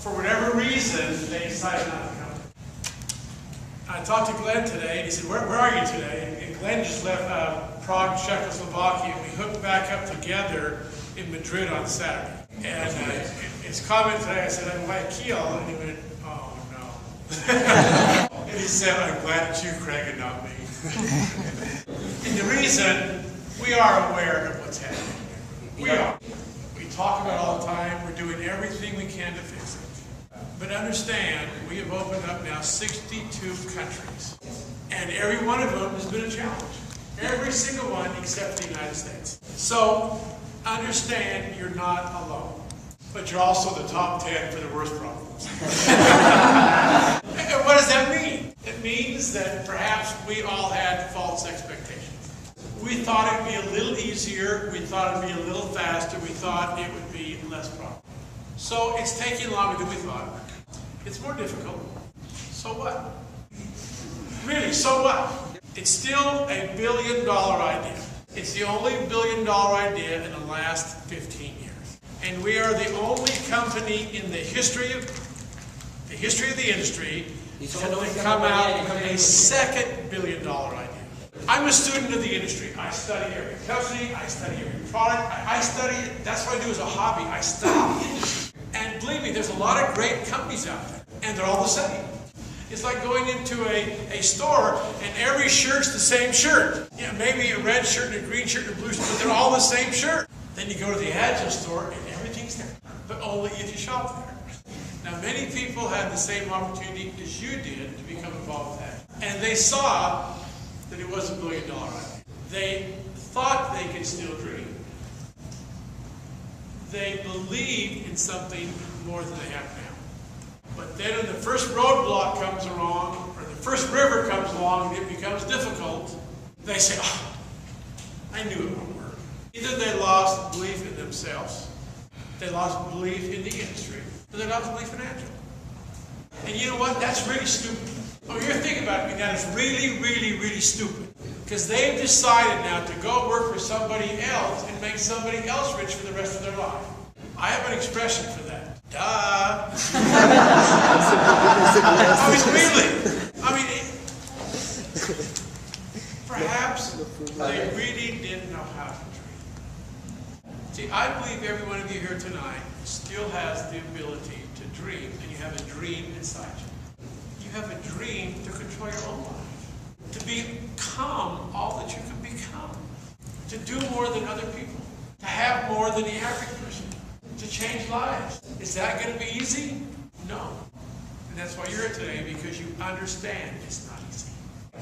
for whatever reason, they decided not to come. I talked to Glenn today, and he said, where are you today? And Glenn just left Prague, Czechoslovakia, and we hooked back up together in Madrid on Saturday. And his comment today, I said, I'm Guayaquil, and he went, oh no. And he said, I'm glad it's you, Craig, and not me. And the reason, we are aware of what's happening. We are. We talk about it all the time. We're doing everything we can to fix it. But understand, we have opened up now 62 countries. And every one of them has been a challenge. Every single one except the United States. So, understand you're not alone. But you're also the top 10 for the worst problems. And what does that mean? It means that perhaps we all had false expectations. We thought it would be a little easier, we thought it would be a little faster, we thought it would be less problem. So it's taking longer than we thought. It's more difficult. So what? Really, so what? It's still a $1 billion idea. It's the only $1 billion idea in the last 15 years. And we are the only company in the history of the industry to come out with a second $1 billion idea. I'm a student of the industry. I study every company, I study every product, I study it. That's what I do as a hobby. I study the industry. And believe me, there's a lot of great companies out there, and they're all the same. It's like going into a store, and every shirt's the same shirt. Yeah, maybe a red shirt and a green shirt and a blue shirt, but they're all the same shirt. Then you go to the Agile store, and everything's there, but only if you shop there. Now, many people had the same opportunity as you did to become involved with that. And they saw that it was $1 billion idea. They thought they could still dream. They believed in something more than they have now. But then when the first roadblock comes along, or the first river comes along and it becomes difficult, they say, oh, I knew it wouldn't work. Either they lost belief in themselves, they lost belief in the industry, or they lost belief in Agile. And you know what? That's really stupid. Oh, you're thinking about it, that is really, really, really stupid. Because they've decided now to go work for somebody else and make somebody else rich for the rest of their life. I have an expression for that. Duh. I mean, really. I mean, perhaps they really didn't know how to dream. See, I believe every one of you here tonight still has the ability to dream, and you have a dream inside you. You have a dream to control your own life, to become all that you can become, to do more than other people, to have more than the average person, to change lives. Is that going to be easy? No. And that's why you're here today, because you understand it's not easy.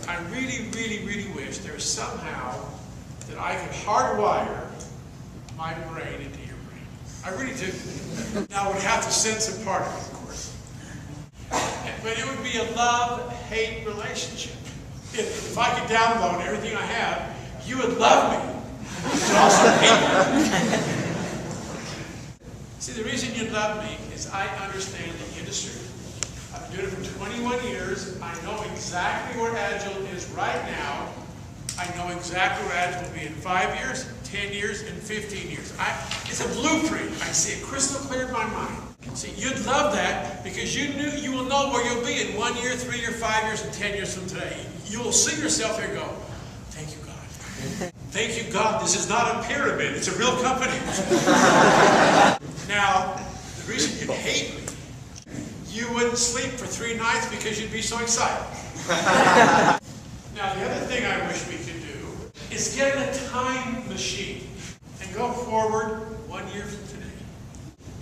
I really, really, really wish there was somehow that I could hardwire my brain into your brain. I really do. Now, I would have to sense a part of it, of course. But it would be a love-hate relationship. If I could download everything I have, you would love me. You would also hate me. See, the reason you love me is I understand the industry. I've been doing it for 21 years. I know exactly where Agile is right now. I know exactly where Agile will be in 5 years, 10 years, and 15 years. It's a blueprint. I see it crystal clear in my mind. See, you'd love that because you will know where you'll be in 1 year, 3 years, 5 years, and 10 years from today. You will see yourself here go, thank you, God. Thank you, God. This is not a pyramid. It's a real company. Now, the reason you'd hate me, you wouldn't sleep for 3 nights because you'd be so excited. Now, the other thing I wish we could do is get a time machine and go forward 1 year from today.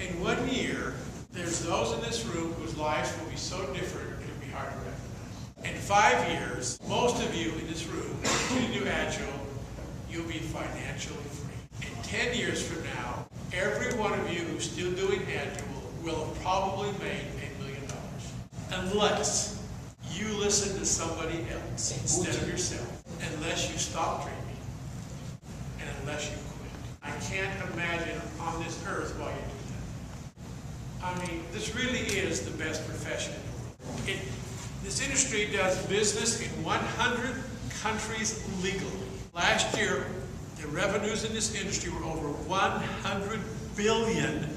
In 1 year, there's those in this room whose lives will be so different it will be hard to recognize. In 5 years, most of you in this room, if you do Agile, you'll be financially free. In 10 years from now, every one of you who's still doing Agile will have probably made $1 million. Unless you listen to somebody else instead of yourself. Unless you stop dreaming. And unless you quit. I can't imagine on this earth why you do that. I mean, this really is the best profession in the world. This industry does business in 100 countries legally. Last year, the revenues in this industry were over $100 billion.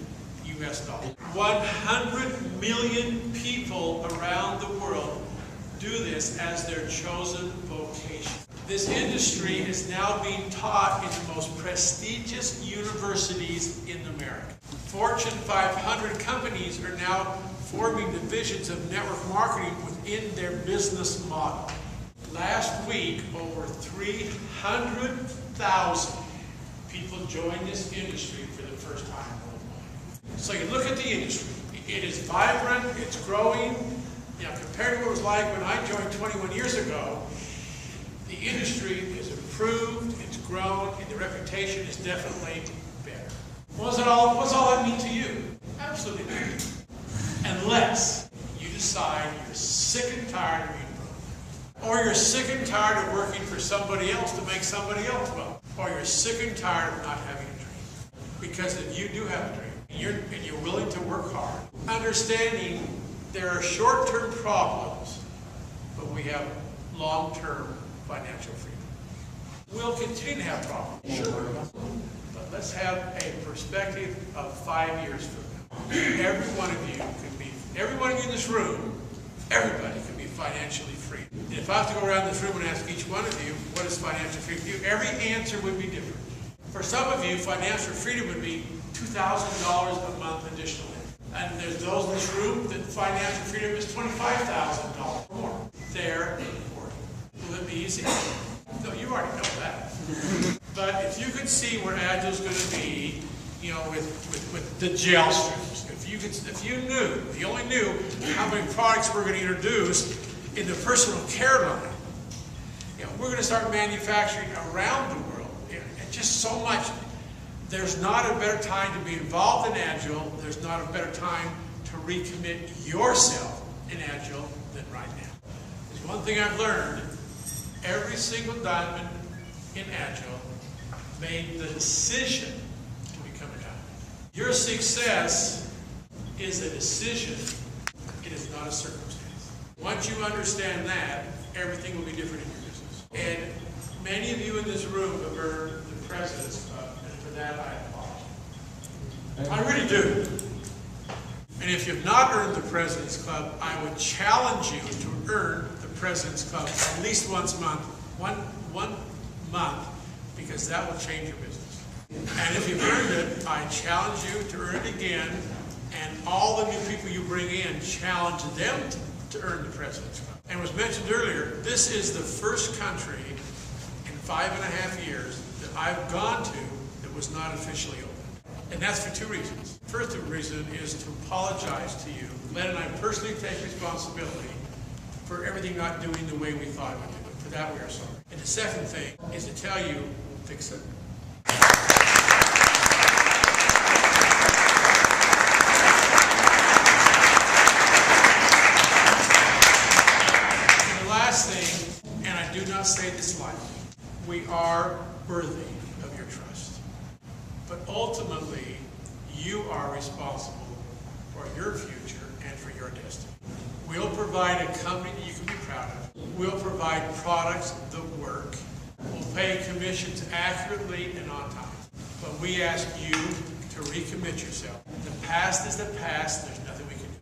US dollars. 100 million people around the world do this as their chosen vocation. This industry is now being taught in the most prestigious universities in America. Fortune 500 companies are now forming divisions of network marketing within their business model. Last week, over 300,000 people joined this industry for the first time worldwide. So you look at the industry. It is vibrant, it's growing. You know, compared to what it was like when I joined 21 years ago, the industry is improved, it's grown, and the reputation is definitely better. What's all that mean to you? Absolutely nothing. Unless you decide you're sick and tired of being broke. Or you're sick and tired of working for somebody else to make somebody else well. Or you're sick and tired of not having a dream. Because if you do have a dream, and you're willing to work hard, understanding there are short-term problems, but we have long-term financial freedom. We'll continue to have problems, sure, but let's have a perspective of 5 years from now. Every one of you in this room, everybody can be financially free. And if I have to go around this room and ask each one of you, what is financial freedom for you, every answer would be different. For some of you, financial freedom would be $2,000 a month additionally. And there's those in this room that financial freedom is $25,000 or more. They're important. Will it be easy? No, you already know that. But if you could see where Agile's going to be, you know, with the gel strips, if you only knew how many products we're going to introduce in the personal care line, you know, we're going to start manufacturing around the world, and just so much. There's not a better time to be involved in Agile. There's not a better time to recommit yourself in Agile than right now. There's one thing I've learned. Every single diamond in Agile made the decision to become a diamond. Your success is a decision. It is not a circumstance. Once you understand that, everything will be different in your business. And many of you in this room have earned the President's Club. That I apologize. I really do. And if you've not earned the President's Club, I would challenge you to earn the President's Club at least once a month, one month, because that will change your business. And if you've earned it, I challenge you to earn it again, and all the new people you bring in, challenge them to earn the President's Club. And was mentioned earlier, this is the first country in 5.5 years that I've gone to was not officially open. And that's for 2 reasons. First reason is to apologize to you. Len and I personally take responsibility for everything not doing the way we thought it would do it. For that we are sorry. And the second thing is to tell you, fix it. And the last thing, and I do not say this lightly, we are worthy of your trust. But ultimately, you are responsible for your future and for your destiny. We'll provide a company that you can be proud of. We'll provide products that work. We'll pay commissions accurately and on time. But we ask you to recommit yourself. The past is the past. There's nothing we can do.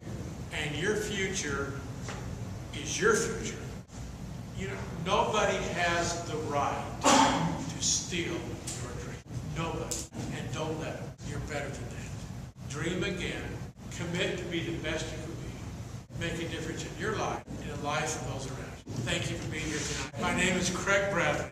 And your future is your future. You know, nobody has the right to steal your dream. Nobody. And don't let them. You're better than that. Dream again. Commit to be the best you can be. Make a difference in your life and in the life of those around you. Thank you for being here tonight. My name is Craig Bradley.